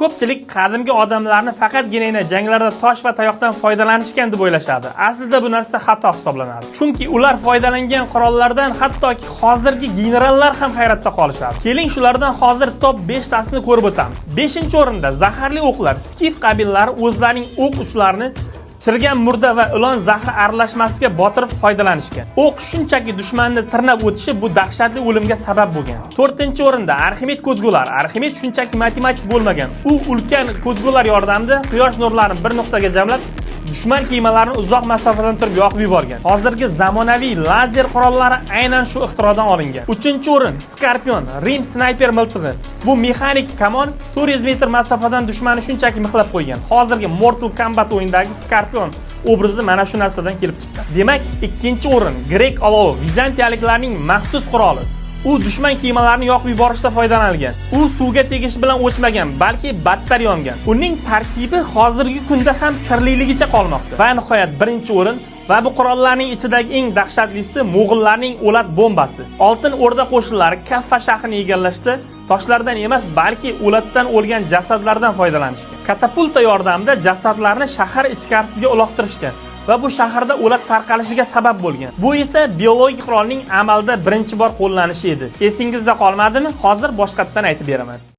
Ko'pchilik qadimgi odamlarni faqatgina janglarda tosh va tayoqdan foydalanishgan deb o'ylashadi. Aslida bu narsa xato hisoblanadi. Chunki ular foydalangan qurollardan hattoki hozirgi generallar ham hayratda qolishadi. Keling shulardan hozir top 5 tasini ko'rib o'tamiz. 5-o'rinda zaharli o'qlar. Skif qabillari o'zlarining o'q uchlarini chirgan murda va ilon zahri aralashmasiga botirib foydalanishgan. O'q shunchaki dushmanni tirnab o'tishi bu dahshatli o'limga sabab bo'lgan. 4-o'rinda Arximed ko'zgular. Arximed shunchaki matematik bo'lmagan. U ulkan ko'zgular yordamida quyosh nurlarini bir nuqtaga jamlab, dushman kemalarini uzoq masofadan turib yoqib yuborgan. Hozirgi zamonaviy lazer qurollari aynan shu ixtirodan olingan. 3-o'rin Skorpion, Rim snayper miltig'i. Bu mexanik kamon 400 metr masofadan dushmanni shunchaki mixlab qo'ygan. Hozirgi Mortal Kombat o'yinidagi Skorpion obrazi mana shu narsadan kelib chiqqan. Demak, 2-o'rin Grek olovi, vizantiyaliklarning maxsus quroli. U dushman kemalarini yoqib yuborishda foydalanilgan. U suvga tegishi bilan o'chmagan, balki battar yongan. Uning tarkibi hozirgi kunda ham sirliligicha qolmoqda. Va nihoyat 1-o'rin va bu qurollarning ichidagi eng dahshatlisi Mo'g'ullarning o'lat bombasi. Oltin O'rda qo'shinlari Kaffa shahrini egallashda toshlardan emas, balki o'latdan o'lgan jasadlardan foydalanishgan. Katapulta yordamida jasadlarni shahar ichkarisiga uloqtirishgan va bu shaharda o'lat tarqalishiga sabab bo'lgan. Bu esa biologik qurolning amalda birinchi bor qo'llanishi edi. Esingizda qolmadimi? Hozir boshqatdan aytib beraman.